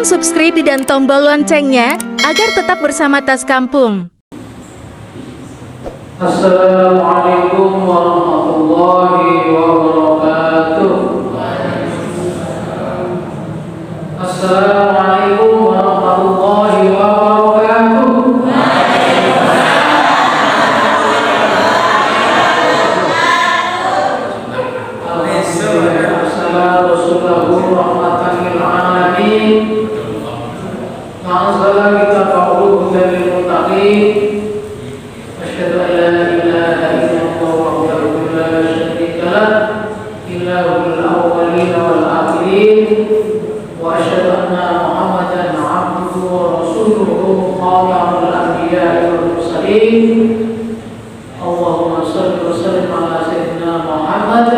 Tekan subscribe dan tombol loncengnya agar tetap bersama Tas Kampung. Assalamualaikum warahmatullahi wabarakatuh. Assalamualaikum warahmatullahi wabarakatuh. Assalamualaikum warahmatullahi wabarakatuh. Ma'azala kita fa'udu lil muttaqin. Asyhadu an la ilaha illallah wahdahu la syarika lah, ilahul awwalin wal akhirin, wa asyhadu anna Muhammadan abduhu wa rasuluhu khatamul anbiya'i wal mursalin. Allahumma shalli wa sallim ala sayyidina Muhammad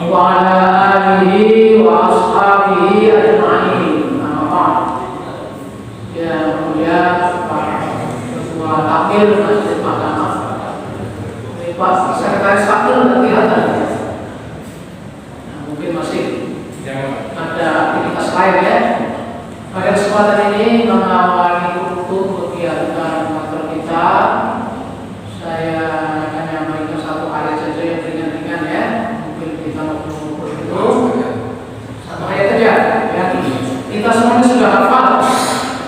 wa ala alihi wa ashabihi ajma'in. Amma ba'd. Ya mulia Pak Ketua Takmir Masjid Mahkamah, Pak Sekretaris Takmir kelihatan. Mungkin masih ada aktivitas lain ya. Pada kesempatan ini mengawali untuk kegiatan kantor kita, saya akan menyampaikan satu ayat saja yang ringan-ringan ya. Mungkin kita ngobrol itu satu ayat saja ya. Kita semuanya sudah hafal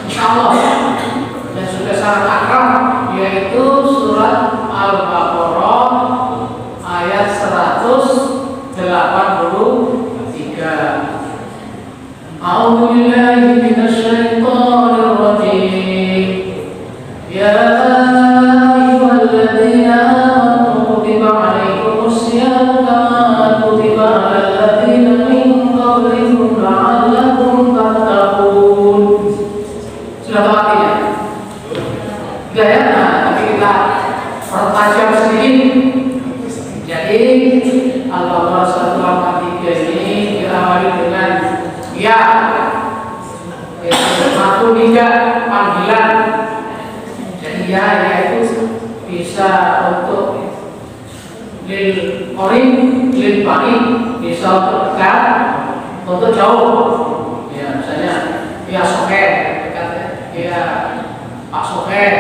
insyaallah dan sudah sangat akrab, yaitu surat Al-Baqarah ayat 183. A'udzu billahi minasy syaithanir rajim. Ya ayyuhalladzina amanu kutiba 'alaikumus siyam kama kutiba 'alal ladzina min qablikum la'allakum tattaqun. Sudah tahu artinya? Sudah ya? Nah, tapi kita pertajam sedikit. Jadi Al-Baqarah 183 ini diawali dengan ya, satu tiga panggilan. Jadi ya yaitu bisa untuk lil qarin, lil ba'id, bisa untuk dekat, untuk jauh. Ya, misalnya ya soker dekat ya Pak Soker,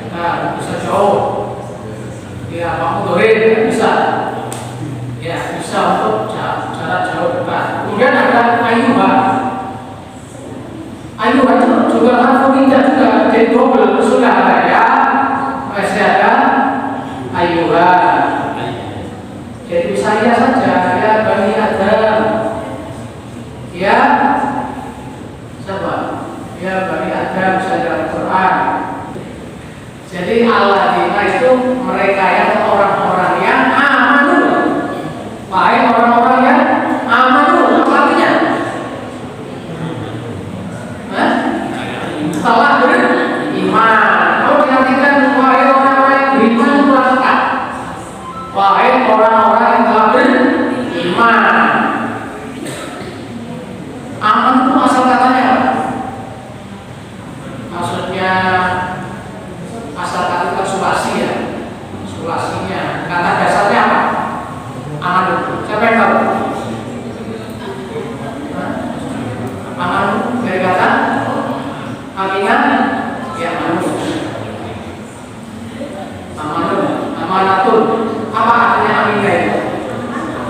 nah bisa jauh. Ya Pak Mudorin bisa. Ya bisa untuk jarak jauh dekat. Kemudian ada Ayuha. Ayuha itu juga harfulinda juga, jadi double sudah ada ya. Masih ada Ayuha. Jadi saya saja ya Bani Adam. Ya siapa? Ya Bani Adam saja Al-Quran. Jadi alladzina itu mereka yang orang-orang yang amanu. Baik orang-orang yang amanu, apa artinya? Setelah beriman. Kalau diartikan wahai orang-orang yang beriman itu lengkap. Wahai orang-orang yang telah beriman. Aman itu asal katanya apa? Maksudnya asal kata sulasi ya. Sulasinya. Kata dasarnya apa? Aman itu. Siapa yang tahu? Aman dari kata aminah ya amanun. Amanun, amanatun. Apa artinya aminah itu?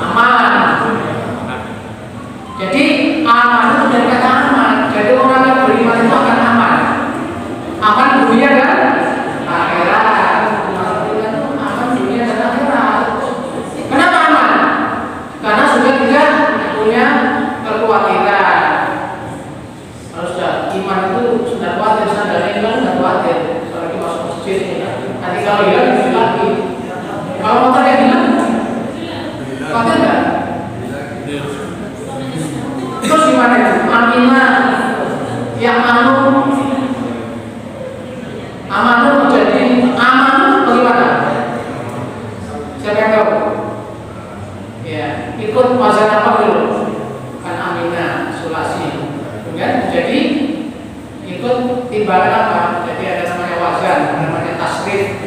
Aman. Jadi aman itu dari kata aman. Jadi orang yang beriman itu akan aman. Aman dunia dan akhirat. Aman dunia dan akhirat. Kenapa aman? Karena sudah tidak punya kekhawatiran. Kalau sudah iman itu sudah khawatir, sadar iman sudah khawatir. Apalagi masuk masjid, nanti kalau hilang itu lagi. Kalau motor yang hilang, khawatir nggak? Terus gimana itu? Aminah yang amanu menjadi amanu bagaimana? Siapa yang tahu? Ya, ikut wazan apa dulu? Kan aminah, sulasi. Kan? Jadi ikut timbangan apa? Jadi ada namanya wazan, namanya tasrif,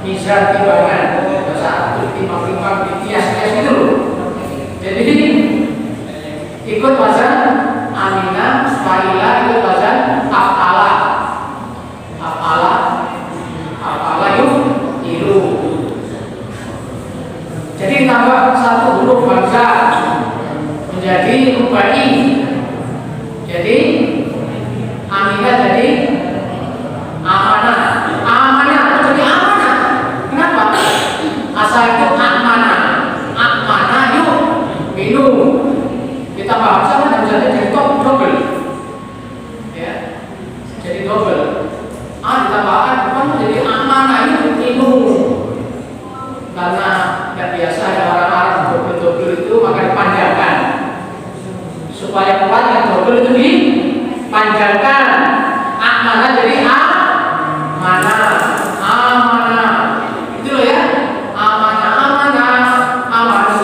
mizan timbangan, bahasa timbang-timbang, kias-kias itu. Jadi ikut wazan aminah Faila itu wazan af'ala. Af'ala, af'ala yufilu. Jadi tambah satu huruf hamzah menjadi rubai. Jadi aminah jadi amanah. Amanah jadi amanah. Kenapa? Asal itu amanah. Amanah minum. Ditambah hamzah kan jadi double. Ya. Jadi double. Ditambahkan bukan jadi amanah minum. Karena nggak biasa ada orang Arab double-double itu maka dipanjangkan supaya kuat yang double itu dipanjangkan. Amanah jadi amanah, amanah itu loh ya, amanah, amanah, amanah.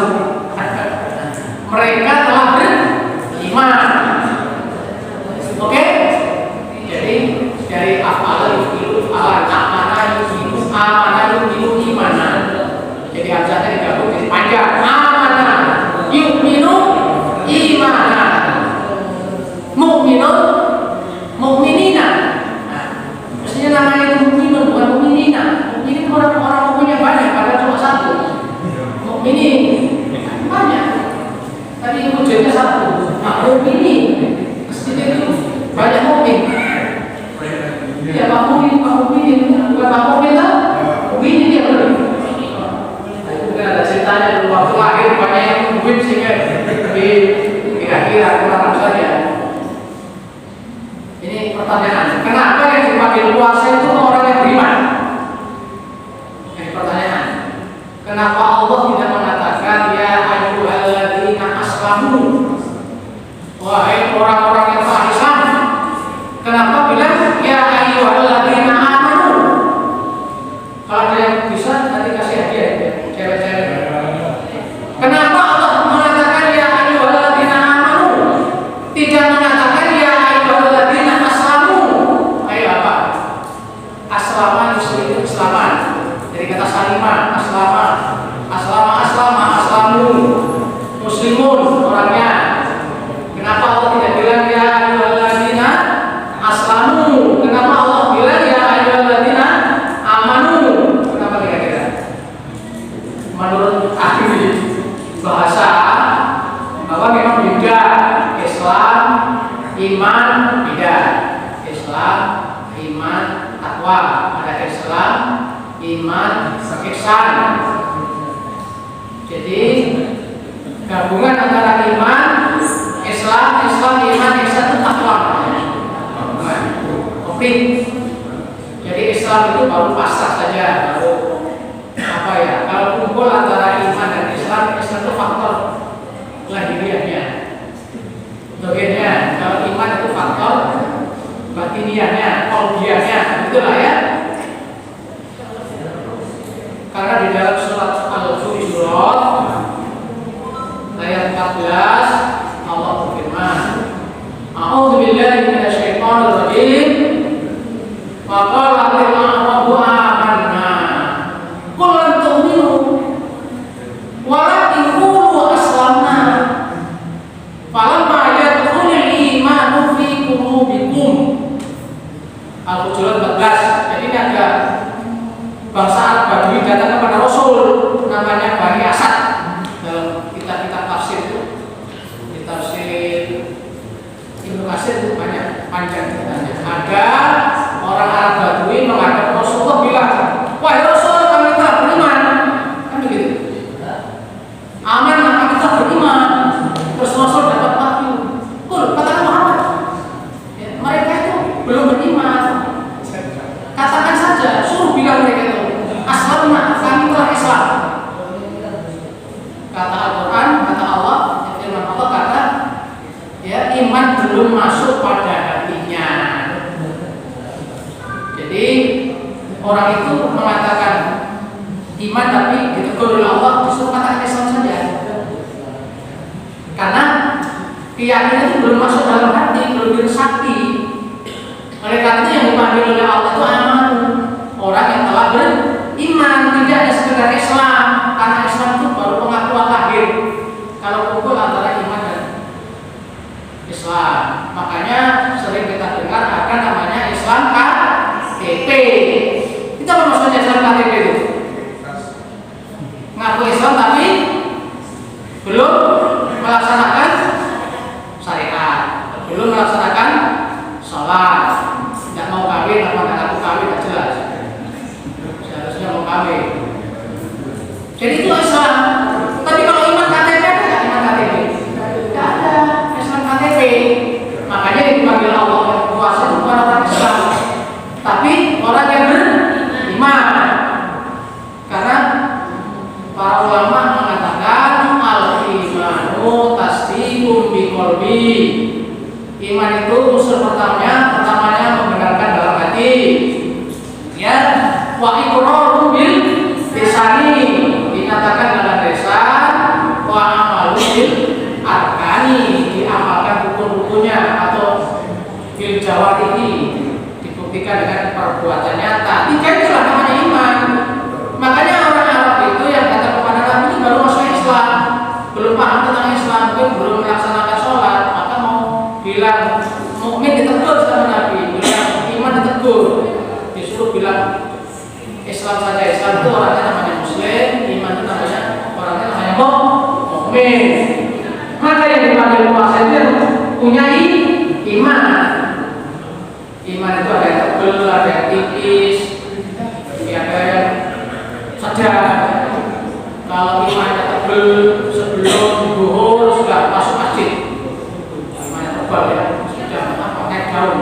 Mereka telah beriman. Oke? Jadi dari afal itu amanah itu amanah itu imanah. Jadi hamzahnya digabung jadi panjang. Amanah yu'minu imanah. Mu'minun mu'minina. Nah, mestinya namanya itu mukminun bukan mukminina. Mukminin orang-orang mukmin yang banyak, padahal cuma satu. Mukminin banyak. Tadi wujudnya satu. Nah, mukminin mestinya itu banyak mukmin. Ya, Pak Mukmin, bukan Pak Mukmin lah. Mukminin dia benar. Ada ceritanya dulu waktu lahir banyak yang mungkin sehingga kira-kira kurang saja. Ini pertanyaan, kenapa yang dipanggil puasa itu orang yang beriman? Ini pertanyaan. Kenapa Allah tidak mengatakan ya ayyuhalladzina aslamu, wahai orang-orang yang telah Islam? Kenapa bilang ya ayyuhalladzina amanu? Kalau ada yang bisa nanti kasih hadiah. Cewek-cewek. Kenapa Allah mengatakan ya ayyuhalladzina amanu? Tidak mengatakan ya ayyuhalladzina aslamu. Ayo apa? Aslama itu Islaman. Dari kata salimah, aslama. Aslama, aslama, aslamu. Muslimun orangnya. Kenapa Allah tidak bilang ya ayyuhalladzina aslamu? Kenapa Allah bilang ya ayyuhalladzina amanu? Kenapa kira-kira? Menurut ahli bahasa bahwa memang beda. Islam, iman beda. Islam, iman, takwa. Ada Islam, iman, ihsan. Jadi gabungan antara iman, Islam, iman, ihsan itu takwa. Komplit. Jadi Islam itu baru pasrah saja, baru apa ya? Kalau kumpul antara iman dan Islam itu faktor lahiriahnya. Bagiannya, kalau iman itu faktor batiniahnya, qalbiyahnya, itulah ya. Karena di dalam surat Al-Hujurat ayat 14 Allah berfirman, A'udzubillahi minasyaitonir rajim. Wa qala al-a'rabu amanna. Qul lam tu'minu walakin qulu aslamna. Falamma yadkhulul imanu fi qulubikum. Al-Hujurat 14. Jadi ini ada bangsa Arab Badui datang kepada Rasul namanya Bani Asad. Dalam kitab-kitab tafsir itu, di tafsir Ibnu Katsir itu banyak panjang ceritanya. Ada orang Arab Badui menghadap Rasulullah bilang, wahai Rasul, kami telah beriman. Kan begitu. Aman, kami telah beriman. Terus Rasul dapat wahyu. Katakan Muhammad. Ya, mereka itu belum beriman. Katakan saja, suruh bilang mereka itu, aslamna, kami telah Islam. Kata Al-Quran, kata Allah, firman Allah kata, ya iman belum masuk pada hatinya. Jadi orang itu mengatakan iman tapi ditegur oleh Allah, justru katakan Islam saja. Karena keyakinan itu belum masuk dalam hati, belum diresapi. Oleh karena itu yang dipanggil oleh Allah itu aman, orang yang telah beriman, tidak hanya sekedar Islam. Karena Islam itu baru pengakuan lahir. Kalau kumpul antara iman dan Islam. Makanya sering kita dengar ada namanya Islam KTP. Itu apa maksudnya Islam KTP itu? Ngaku Islam tapi belum melaksanakan syariat, belum melaksanakan sholat, tidak mau kawin, apa nggak ngaku kawin, tidak jelas. Seharusnya mau kawin. Jadi itu Islam. Tapi kalau iman KTP ada nggak iman KTP? Tidak ada Islam KTP. Makanya dipanggil Allah yang kuasa itu bukan orang Islam, tapi orang yang beriman. Karena para ulama mengatakan al-imanu tasdiqun biqalbi. Iman itu unsur pertamanya membenarkan dalam hati. Ya, wa iqrarun bil lisani, dikatakan dalam lisan, wa amalu bil arkani, diamalkan rukun-rukunnya atau bil jawarihi, dibuktikan dengan perbuatan nyata. Tiga itulah namanya iman. Makanya orang Arab itu yang kata kepada Nabi itu baru masuk Islam, belum paham tentang Islam, belum melaksanakan sholat, maka mau bilang mukmin ditegur sama Nabi, bilang iman ditegur, disuruh bilang Islam saja. Islam itu orangnya namanya Muslim, iman itu namanya orangnya namanya mukmin. Maka yang dipanggil puasa itu punya iman. Iman itu ada yang tebel, ada yang tipis, ada yang sedang. Kalau imannya tebel sebelum zuhur sudah masuk masjid, imannya tebal ya, sudah pakai gaun.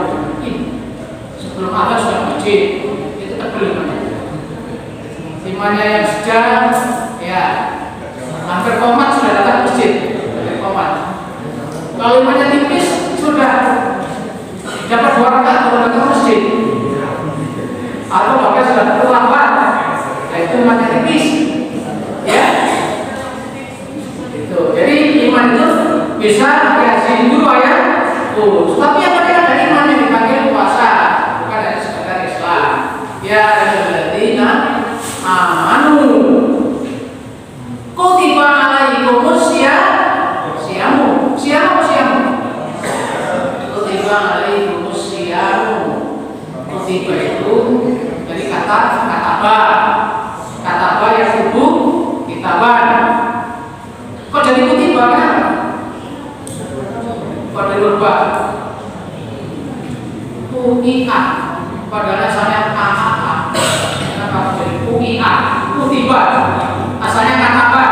Sebelum ada sudah masjid, itu tebel imannya. Imannya yang sedang, ya hampir komat sudah datang ke masjid, hampir komat. Kalau imannya tipis sudah dapat 2 rakaat baru datang ke masjid, atau bahkan sudah terlambat. Nah, itu imannya tipis, ya. Itu. Jadi iman itu bisa dihasilkan 2 ya. Tapi yang penting ada iman yang dipanggil puasa, bukan dari sekedar Islam. Ya alladzina amanu kutiba alaikumus siyamu. Kutiba alaikumus siyamu. Kutiba itu dari kata kataba yang hubung kitaban. Kok jadi kutiba kan? Kok dari berubah? Kui'a, padahal asalnya kata. Kenapa jadi kui'a? Kutiba, asalnya kataba.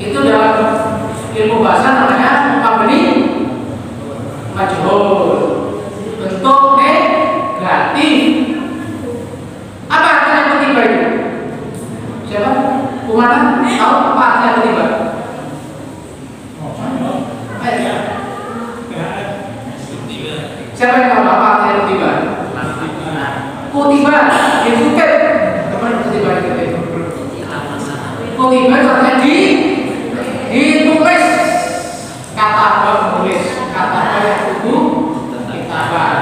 Itu dalam ilmu bahasa namanya mabni majhul, bentuk negatif. Apa artinya kutiba itu? Siapa? Kumana? Tahu apa artinya kutiba? Siapa yang tahu apa artinya kutiba? Kutiba dikutip. Kemana kutiba dikutip? Kutiba artinya ditulis. Kata menulis, kata yang hubung kitaban.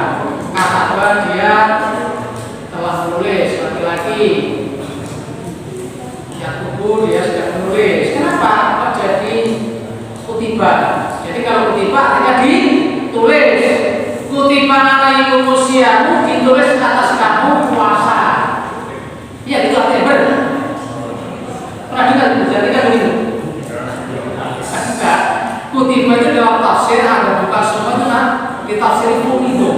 Kata dia telah menulis, laki-laki. Yang hubung dia sudah menulis. Kenapa? Kok jadi kutiba? Jadi kalau kutiba artinya ditulis. Kutiba alaikumus siyamu, ditulis atas kamu puasa. Iya, itu artinya benar. Pernah dengar? Jadi kan begitu. Enggak. Kutiba itu dalam tafsir ada bukan semua itu kan ditafsiri furido.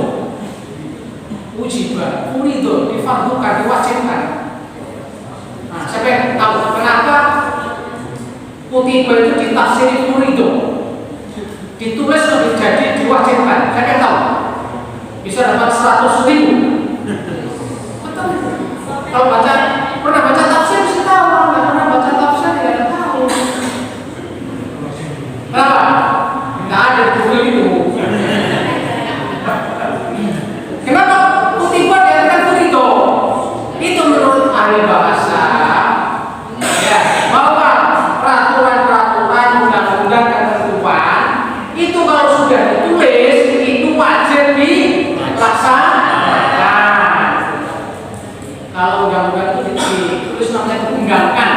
Ujiba, furido, difardukan, diwajibkan. Nah, siapa yang tahu kenapa kutiba itu ditafsiri furido? Ditulis lebih jadi diwajibkan. Siapa yang tahu? Bisa dapat 100.000. Betul. Kalau pernah baca tafsir bisa tahu, kalau nggak pernah baca tafsir tidak tahu. Kenapa? Nggak ada di Google itu. Kenapa kutiba diartikan begitu? Itu menurut ahli bahasa, ya, bahwa peraturan-peraturan undang-undang ketentuan itu kalau sudah ditulis itu wajib dilaksanakan. Kalau undang-undang itu ditulis namanya diundangkan.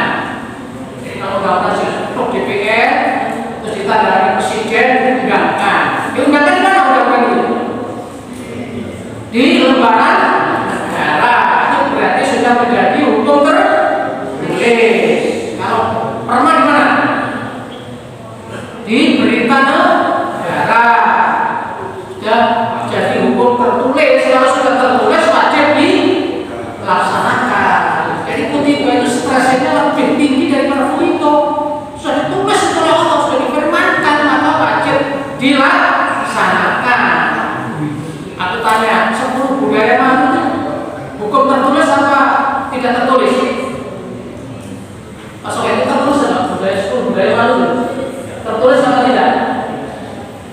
Kalau undang-undang DPR terus ditandai presiden diundangkan. Diundangkan di mana? lembaran negara. Itu berarti sudah menjadi hukum tertulis. Kalau perma di mana? Di berita negara. Sudah jadi hukum tertulis. Kalau sudah tertulis wajib dilaksanakan. Jadi kutiba itu stresnya lebih tinggi daripada fuito. Sudah ditulis oleh Allah, sudah difirmankan, maka wajib dilaksanakan. Aku tanya, 10 budaya mana hukum tertulis apa tidak tertulis? Masuk itu tertulis apa? Budaya 10 budaya mana tertulis apa tidak?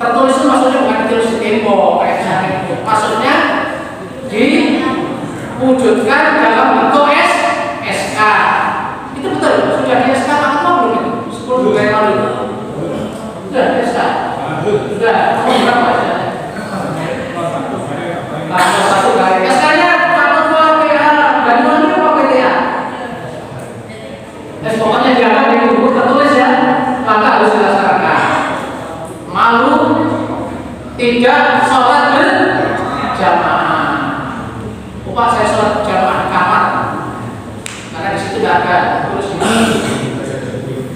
Tertulis itu maksudnya bukan ditulis di tembok kayak jaring. Maksudnya diwujudkan dalam bentuk SK. Itu betul, sudah di SK apa belum itu? 10 budaya mana? Sudah di SK. Sudah, berapa aja? Tambah 1 kali. SK-nya kalau PA, Banyuwangi apa PTA? Pokoknya jangan di buku tertulis ya, maka harus dilaksanakan. Malu tidak sholat berjamaah. Upah saya sholat berjamaah di kamar, karena di situ tidak ada terus ini.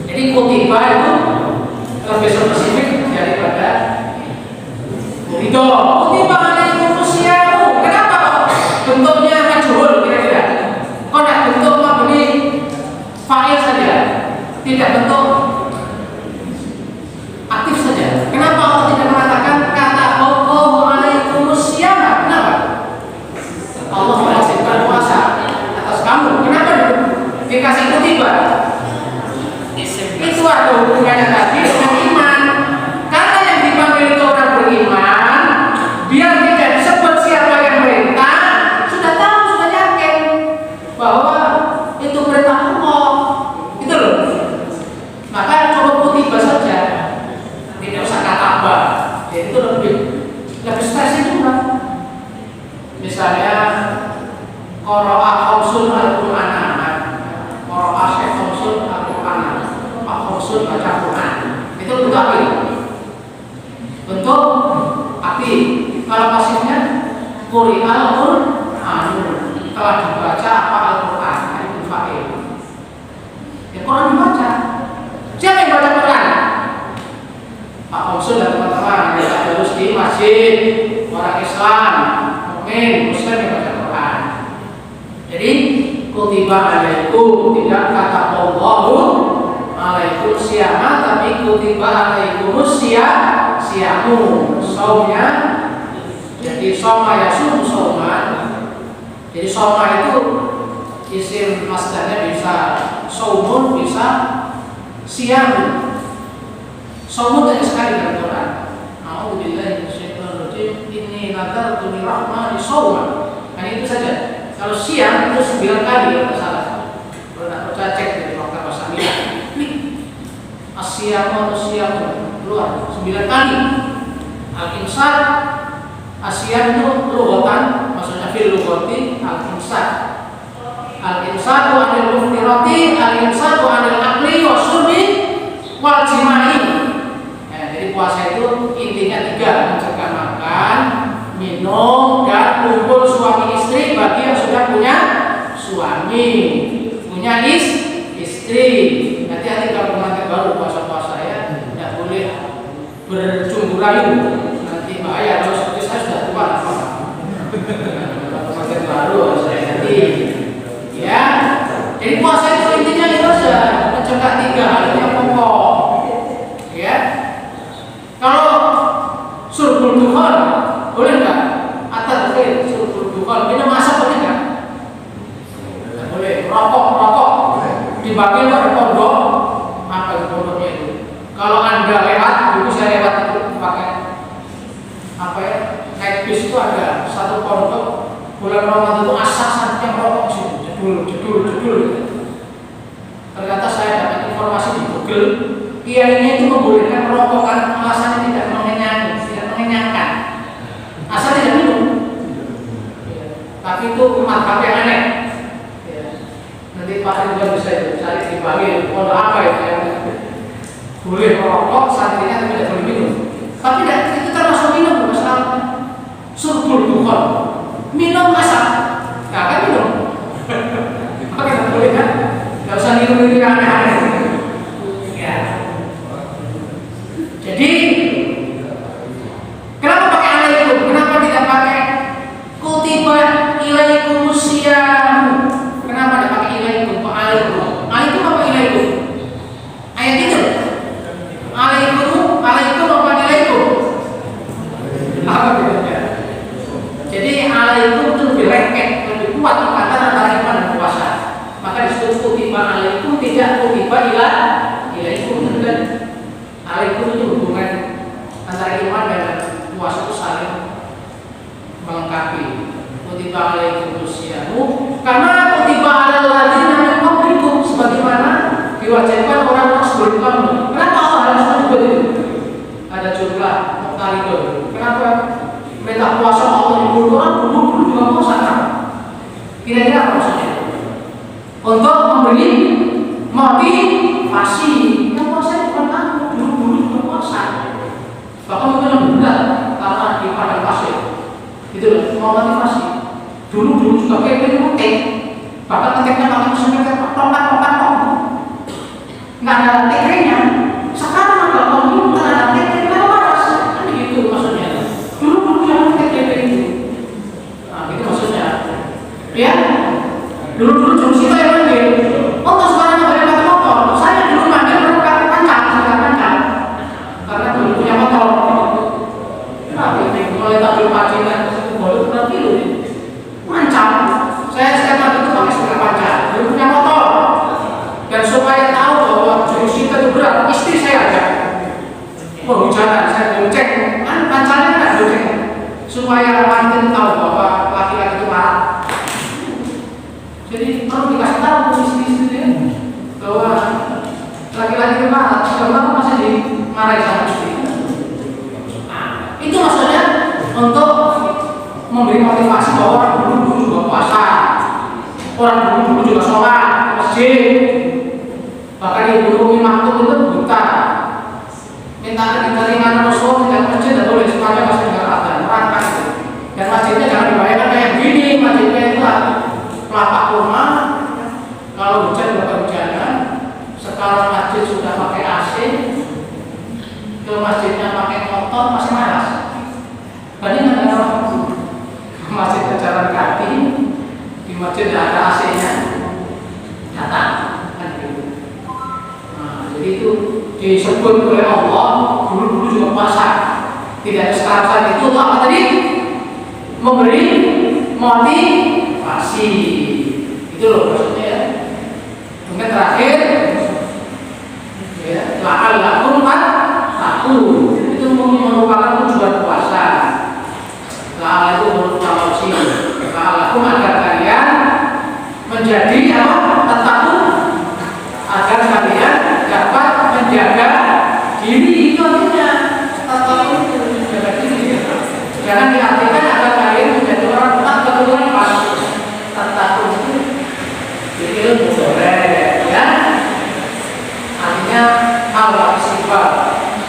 Jadi kutiba itu lebih spesifik daripada itu. Kutiba alaikum syiamu. Kenapa bentuknya majhul kira-kira? Kok tidak bentuk mabni fa'il saja, tidak bentuk aktif saja? Kenapa Allah tidak mengatakan kata Allahu alaikum syiama? Kenapa? Allah mewajibkan puasa atas kamu. Kenapa dikasih kutiba? Itu ada hubungannya tadi dengan iman. Karena yang dipanggil itu orang beriman, biar tidak disebut siapa yang merintah, sudah tahu, sudah yakin bahwa itu perintah Allah. Itu loh. Maka coba kutiba saja, tidak usah kata apa. Jadi itu lebih spesifik juga. Misalnya qara'a khamsun al-Qur'an, qara'a khamsun al-Qur'an, khamsun baca Quran. Itu bentuk aktif. Bentuk aktif. Kalau pasifnya quri'al Qur'an, telah dibaca apa Al-Quran, itu fa'il. Ya Quran dibaca. Siapa yang baca Quran? Pak Komsul dan teman-teman yang terus di masjid, orang Islam, mukmin, Muslim yang baca Quran. Jadi kutiba alaikum, tidak kata Allahu alaikum siyama, tapi kutiba alaikum siyamu. Saumnya jadi soma yasum sauman. Jadi soma itu isim masdarnya bisa saumun, bisa siyam. Saumun banyak sekali dalam Quran. A'udzubillahi minasyaitonir rajim. Inni nadartu lirrahmani sauman. Kan itu saja. Kalau siyam itu 9 kali kalau salah. Kalau tidak percaya cek dari fakta bahasa Arab. Asyamu keluar 9 kali. Al-imsak asyam itu lughatan, maksudnya fil lughati al-imsak. Al-imsaku anil muftirati, al-imsaku anil akli wa syurbi wal jimai. Jadi puasa itu intinya 3, mencegah makan, minum, dan kumpul suami istri bagi yang sudah punya suami, punya istri. Hati-hati kalau pengantin baru puasa-puasa ya, tidak boleh berjumpa rayu, nanti bahaya. Kalau seperti saya sudah tua, pengantin baru harus hati. Ya, jadi puasa itu intinya itu saja, mencegah 3 hal yang pokok. Ya, kalau surbul dukhon boleh nggak? Atas surbul dukhon minum asap boleh nggak? Nggak boleh. Rokok dibagi oleh pondok. Apa itu pondoknya itu? Kalau Anda lewat, dulu saya lewat itu pakai apa ya? Naik bis itu ada satu pondok bulan Ramadan itu asas yang rokok jedul. Ternyata saya dapat informasi di Google, kiainya itu membolehkan merokok kan alasannya tidak mengenyangkan. Asal tidak minum. Tapi itu madhab yang aneh. Nanti Pak Ridwan bisa cari di Bali, pondok apa itu yang boleh merokok, santrinya tapi tidak boleh minum. Tapi itu termasuk minum masalahnya. Surbul dukhon. minum asap, nggak akan minum. Maka kita boleh kan? Nggak usah minum yang aneh-aneh. Ya. Jadi kenapa pakai alaikum? Kenapa tidak pakai kutiba ilaikum siyam? Kenapa tidak pakai ilaikum? Pak alaikum. Alaikum apa ilaikum? Ayat itu. Alaikum apa ilaikum? Apa bedanya? Jadi alaikum itu lebih lengket, lebih kuat ikatan antara iman dan puasa. Maka disebut kutiba alaikum, tidak kutiba ilaikum. Dan alaikum itu hubungan antara iman dan puasa itu saling melengkapi. Kutiba alaikum syiamu, karena kutiba alal ladzina min qablikum, sebagaimana diwajibkan orang sebelum kamu. Kenapa Allah harus menyebut itu? Ada jumlah muktaridun. Kenapa perintah puasa Allah menyebut orang dulu juga puasa kan? Kira-kira apa maksudnya? Untuk memberi motivasi. Yang puasa bukan kamu, dulu juga puasa. Bahkan mungkin yang benar karena di padang pasir. Itu loh, mau motivasi. Dulu juga kayak penting. Bahkan ketiknya pakai mesin kayak tomat. Nggak ada tekniknya. Sekarang ada komputer, ada tekniknya waras. Kan gitu maksudnya. Dulu jangan teknik itu. Nah, gitu maksudnya. Ya. Dulu cuma kita yang manggil. Oh, sekarang nggak boleh pakai motor. Saya dulu manggil baru pakai pancang. Karena dulu punya motor. Kenapa ini mulai tampil pacingan boleh berarti lu pancang. Saya sekarang itu pakai sepeda pancang. Dulu punya motor. Dan supaya tahu bahwa jurus kita itu berat, istri saya ajak. Hujanan, saya bonceng. Kan pancangnya kan bonceng. Supaya mantin tahu bahwa laki-laki itu marah. Jadi perlu dikasih tahu istri-istri bahwa laki-laki itu marah. Kalau masih dimarahi sama istri. Nah, itu maksudnya untuk memberi motivasi bahwa orang dulu juga puasa, orang dulu juga sholat ke masjid. Bahkan di Umi Maktum itu buta. Minta diterima Rasul tidak masjid tidak boleh supaya masih ada neraka. Dan masjidnya jangan dibayangkan kayak gini. Masjidnya itu pelapak rumah. Kalau hujan juga hujanan. Sekarang masjid sudah pakai AC. Ke masjidnya pakai motor masih panas. Bandingkan dengan waktu masjidnya jalan kaki, di masjid tidak ada AC-nya, datang. Jadi itu disebut oleh Allah dulu juga puasa. Tidak ada sekarang itu untuk apa tadi? Memberi motivasi. Itu loh maksudnya ya. Kemudian terakhir ya, la'allakum tattaqun. Itu merupakan tujuan puasa. La'alla itu merupakan opsi. La'allakum agar kalian menjadi apa? Tattaqun. Agar kalian dapat menjaga diri. Itu artinya tattaqun itu menjaga diri. Jangan diartikan agar kalian menjadi orang tattaqun pas. Tattaqun itu jadi ilmu boleh ya. Artinya Allah sifat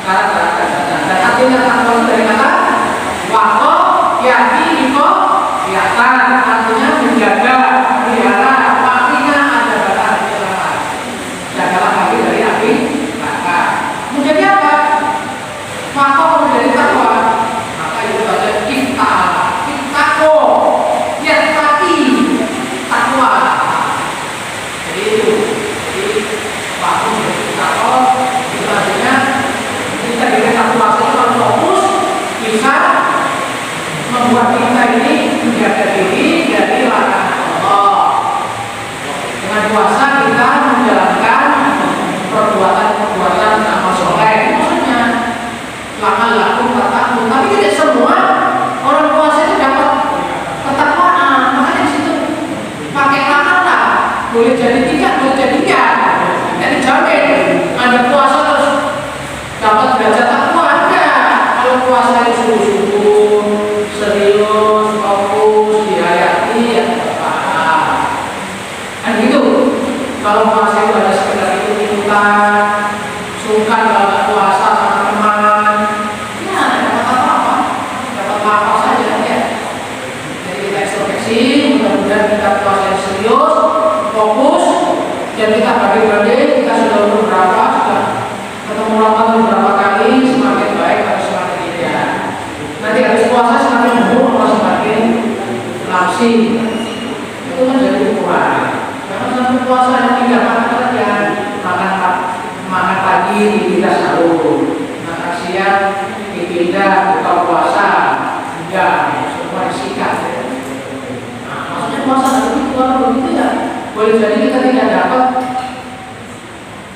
kata-kata dan artinya takwa dari kata waqo yati iko yatan, artinya menjaga pelihara apinya ada batas kecelakaan. Jagalah kami dari api neraka. Menjadi apa? Waqo menjadi takwa. Maka itu ada ittaqo yattaqi takwa. Jadi itu waqo menjadi takwa. Itu artinya kita dengan takwa saja fokus bisa membuat kita ini menjaga diri dari larangan Allah. Dengan puasa kita menjalankan perbuatan-perbuatan amal soleh. Maksudnya la'allakum tattaqun. Tapi tidak semua orang puasa itu dapat ketakwaan. Makanya di situ pakai kata boleh jadi tidak, boleh jadi ya. Jadi jamin Anda puasa terus dapat derajat takwa enggak. Kalau puasa itu sungguh-sungguh, serius, fokus, dihayati, ya paham. Kan gitu. Kalau puasa itu ada sekedar ikut-ikutan, sungkan kalau nggak puasa sama teman, ya dapat apa-apa, dapat apa saja ya. Jadi kita fokus dan kita bagi-bagi, kita sudah umur berapa, sudah ketemu lama beberapa kali, semakin baik atau semakin tidak. Nanti habis puasa semakin umur atau semakin langsing, itu menjadi ukuran. Karena sampai puasa yang tidak makan saja, makan pagi dipindah sahur, makan siang dipindah buka puasa, enggak, semua disikat. Nah, maksudnya puasa itu kalau begitu ya, boleh jadi kita tidak dapat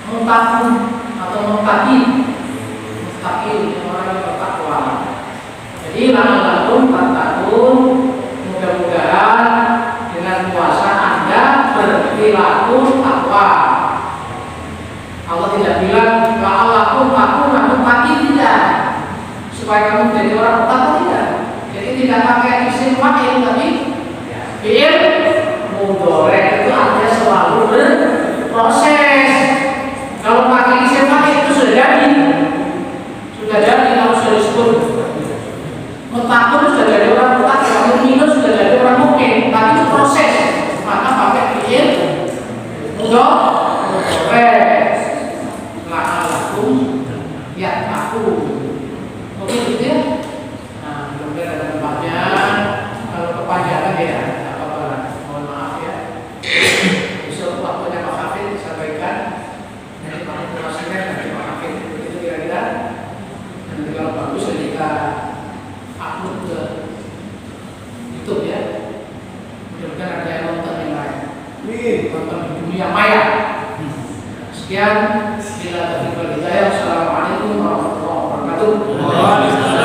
mutakin atau mutakin orang yang bertakwa. Jadi lalu 4 tahun, mudah-mudahan dengan puasa Anda berperilaku takwa. Allah tidak bilang aku mati tidak, supaya kamu menjadi orang takwa, tidak. Jadi tidak pakai isim fa'il, tapi fi'il mudhari itu artinya selalu berproses. Kalau pakai isim fa'il itu sudah jadi kalau sudah disebut mutakun sudah jadi orang mutakun, mukmin sudah jadi orang mukmin, tapi itu proses. Maka pakai fi'il mudhari. Ya, aku mungkin gitu ya. Nah, mungkin ada tempatnya. Kalau kepanjangan ya, apa-apa, mohon maaf ya. Besok waktunya Pak Hafid disampaikan. Nanti Pak informasikan dari Pak Hafid begitu kira-kira. Nanti kalau bagus kita upload ke YouTube ya. Mudah-mudahan ada yang nonton yang lain. Nonton di dunia maya. Sekian.